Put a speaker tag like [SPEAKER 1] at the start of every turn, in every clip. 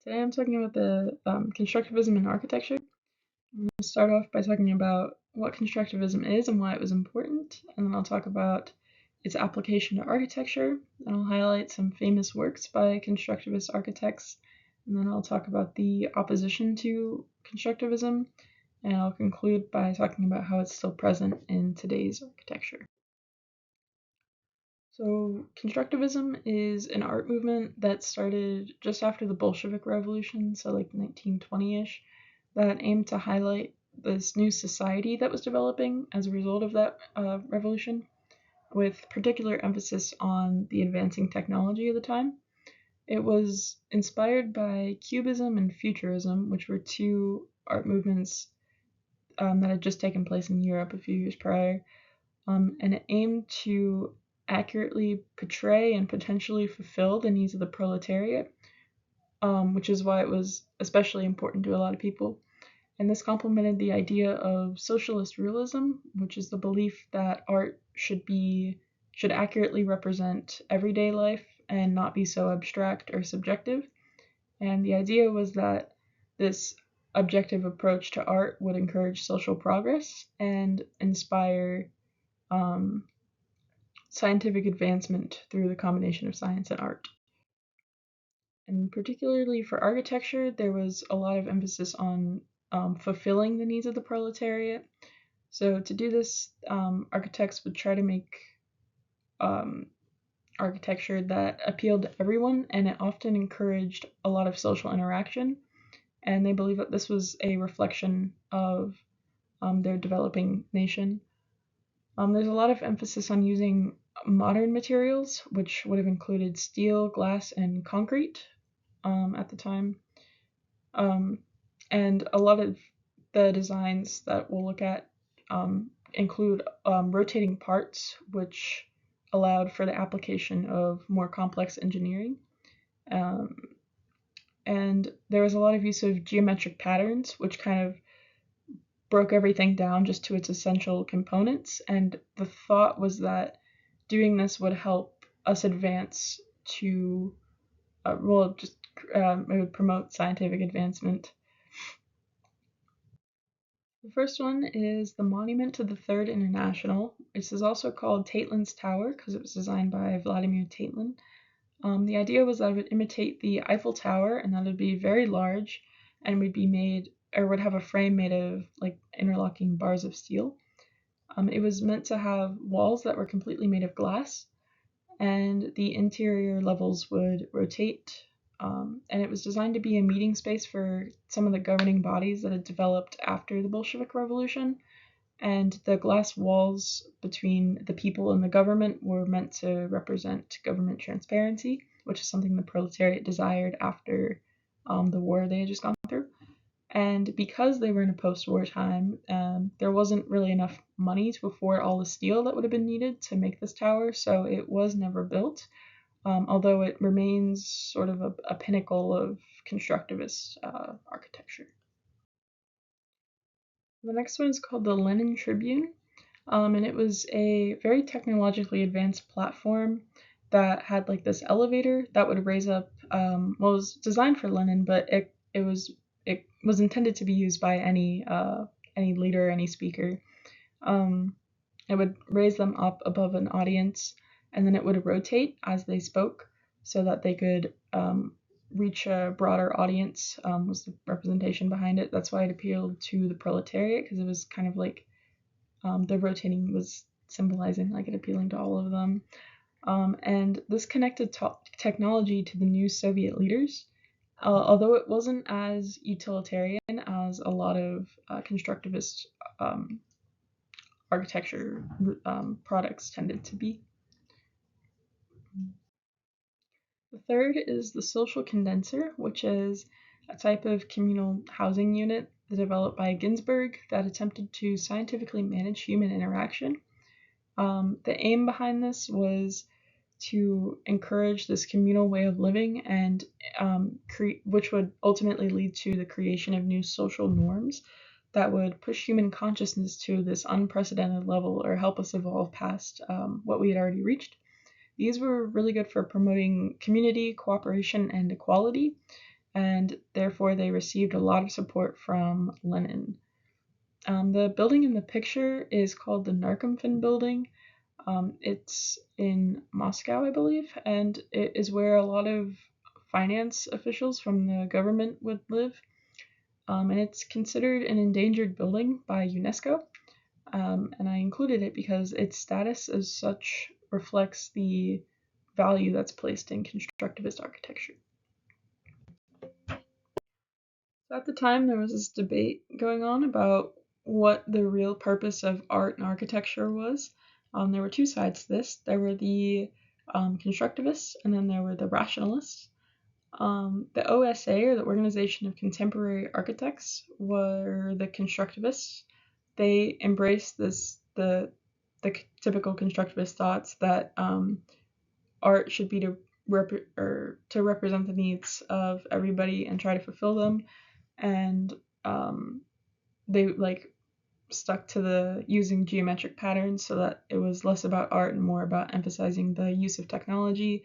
[SPEAKER 1] Today I'm talking about the constructivism in architecture. I'm going to start off by talking about what constructivism is and why it was important, and then I'll talk about its application to architecture, and I'll highlight some famous works by constructivist architects, and then I'll talk about the opposition to constructivism, and I'll conclude by talking about how it's still present in today's architecture. So, constructivism is an art movement that started just after the Bolshevik Revolution, so like 1920-ish, that aimed to highlight this new society that was developing as a result of that revolution, with particular emphasis on the advancing technology of the time. It was inspired by Cubism and Futurism, which were two art movements that had just taken place in Europe a few years prior, and it aimed to accurately portray and potentially fulfill the needs of the proletariat, which is why it was especially important to a lot of people. And this complemented the idea of socialist realism, which is the belief that art should accurately represent everyday life and not be so abstract or subjective. And the idea was that this objective approach to art would encourage social progress and inspire um, scientific advancement through the combination of science and art. And particularly for architecture, there was a lot of emphasis on fulfilling the needs of the proletariat. So to do this, architects would try to make um, architecture that appealed to everyone, and it often encouraged a lot of social interaction. And they believe that this was a reflection of their developing nation. There's a lot of emphasis on using modern materials, which would have included steel, glass, and concrete at the time. Um, and a lot of the designs that we'll look at include rotating parts, which allowed for the application of more complex engineering. Um, and there was a lot of use of geometric patterns, which kind of broke everything down just to its essential components. And the thought was that doing this would help us advance to, it would promote scientific advancement. The first one is the Monument to the Third International. This is also called Taitlin's Tower because it was designed by Vladimir Taitlin. The idea was that it would imitate the Eiffel Tower and that it would be very large and would be made, or would have a frame made of like interlocking bars of steel. It was meant to have walls that were completely made of glass, and the interior levels would rotate. And it was designed to be a meeting space for some of the governing bodies that had developed after the Bolshevik Revolution. And the glass walls between the people and the government were meant to represent government transparency, which is something the proletariat desired after the war they had just gone through. And because they were in a post-war time, there wasn't really enough money to afford all the steel that would have been needed to make this tower, so it was never built, although it remains sort of a pinnacle of constructivist architecture. The next one is called the Lenin Tribune, and it was a very technologically advanced platform that had like this elevator that would raise up. Well, it was designed for Lenin, but it was intended to be used by any leader, any speaker. Um, it would raise them up above an audience, and then it would rotate as they spoke, so that they could reach a broader audience. Was the representation behind it? That's why it appealed to the proletariat, because it was kind of like the rotating was symbolizing like it appealing to all of them. And this connected technology to the new Soviet leaders, although it wasn't as utilitarian as a lot of constructivist architecture products tended to be. The third is the social condenser, which is a type of communal housing unit developed by Ginsberg that attempted to scientifically manage human interaction. The aim behind this was to encourage this communal way of living and which would ultimately lead to the creation of new social norms that would push human consciousness to this unprecedented level or help us evolve past what we had already reached. These were really good for promoting community, cooperation, and equality, and therefore they received a lot of support from Lenin. The building in the picture is called the Narkomfin building. It's in Moscow, I believe, and it is where a lot of finance officials from the government would live. And it's considered an endangered building by UNESCO. And I included it because its status as such reflects the value that's placed in constructivist architecture. So at the time, there was this debate going on about what the real purpose of art and architecture was. There were two sides to this. There were the constructivists, and then there were the rationalists. The OSA, or the Organization of Contemporary Architects, were the constructivists. They embraced the typical constructivist thoughts that art should be to represent the needs of everybody and try to fulfill them, and they stuck to the using geometric patterns so that it was less about art and more about emphasizing the use of technology.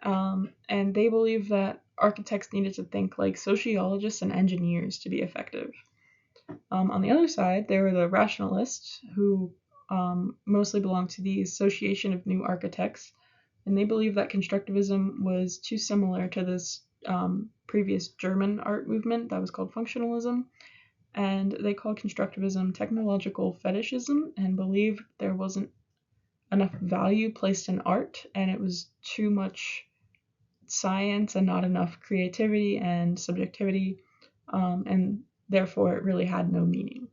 [SPEAKER 1] And they believed that architects needed to think like sociologists and engineers to be effective. On the other side, there were the rationalists who mostly belonged to the Association of New Architects, and they believed that constructivism was too similar to this previous German art movement that was called functionalism, and they called constructivism technological fetishism and believed there wasn't enough value placed in art and it was too much science and not enough creativity and subjectivity, and therefore it really had no meaning.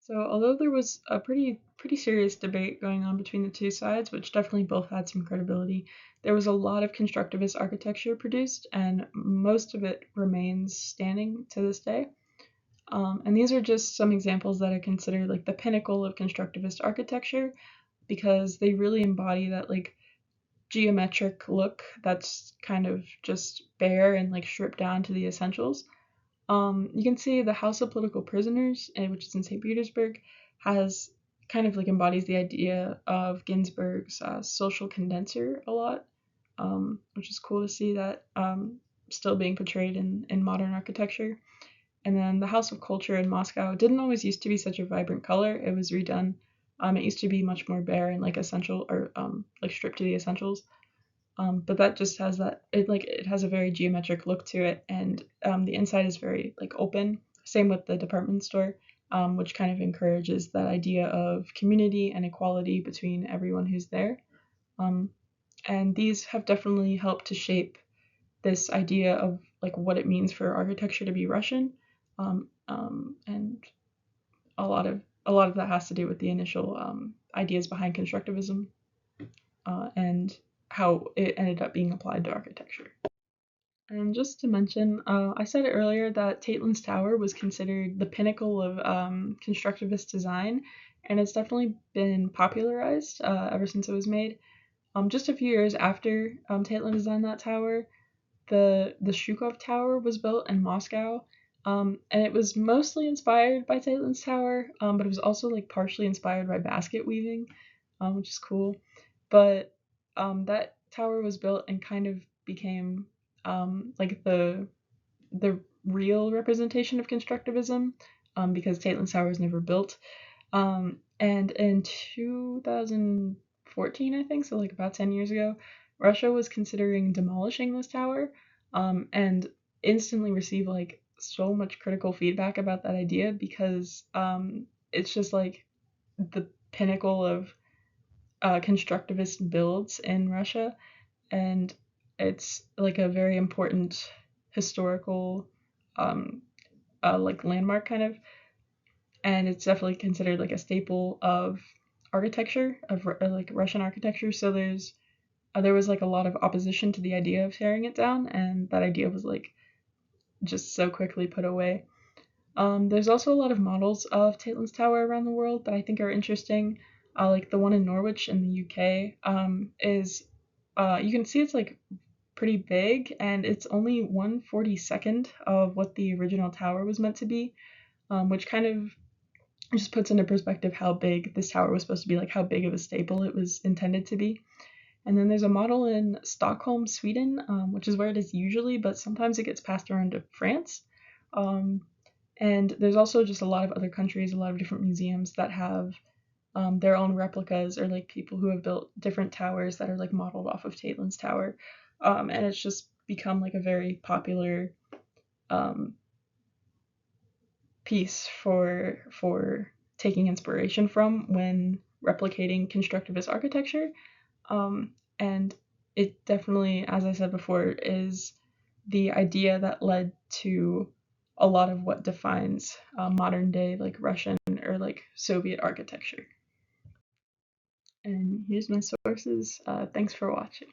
[SPEAKER 1] So although there was a pretty serious debate going on between the two sides, which definitely both had some credibility, there was a lot of constructivist architecture produced, and most of it remains standing to this day. And these are just some examples that are considered like the pinnacle of constructivist architecture because they really embody that like geometric look that's kind of just bare and like stripped down to the essentials. You can see the House of Political Prisoners, which is in St. Petersburg, has kind of like embodies the idea of Ginsberg's social condenser a lot, which is cool to see that still being portrayed in modern architecture. And then the House of Culture in Moscow didn't always used to be such a vibrant color. It was redone. It used to be much more bare and like essential or like stripped to the essentials. But that just has that it has a very geometric look to it, and the inside is very like open. Same with the department store, which kind of encourages that idea of community and equality between everyone who's there. Um, and these have definitely helped to shape this idea of like what it means for architecture to be Russian, and a lot of that has to do with the initial ideas behind constructivism, and how it ended up being applied to architecture. And just to mention, I said earlier that Taitlin's Tower was considered the pinnacle of constructivist design, and it's definitely been popularized ever since it was made. Just a few years after Taitlin designed that tower, the Shukov Tower was built in Moscow, and it was mostly inspired by Taitlin's Tower, but it was also like partially inspired by basket weaving, which is cool. But that tower was built and kind of became like the real representation of constructivism, because Taitlin's Tower was never built. And in 2014, I think, so like about 10 years ago, Russia was considering demolishing this tower, and instantly received like so much critical feedback about that idea because it's just like the pinnacle of constructivist builds in Russia, and it's like a very important historical like landmark kind of, and it's definitely considered like a staple of architecture of like Russian architecture. So there was like a lot of opposition to the idea of tearing it down, and that idea was like just so quickly put away. There's also a lot of models of Taitlin's Tower around the world that I think are interesting. Like the one in Norwich in the UK is you can see it's like pretty big, and it's only 1/42nd of what the original tower was meant to be, which kind of just puts into perspective how big this tower was supposed to be, like how big of a staple it was intended to be. And then there's a model in Stockholm, Sweden, which is where it is usually, but sometimes it gets passed around to France. Um, and there's also just a lot of other countries, a lot of different museums that have their own replicas, or like people who have built different towers that are like modeled off of Taitlin's Tower. And it's just become like a very popular um, piece for taking inspiration from when replicating constructivist architecture. And it definitely, as I said before, is the idea that led to a lot of what defines modern day like Russian or like Soviet architecture. And here's my sources. Thanks for watching.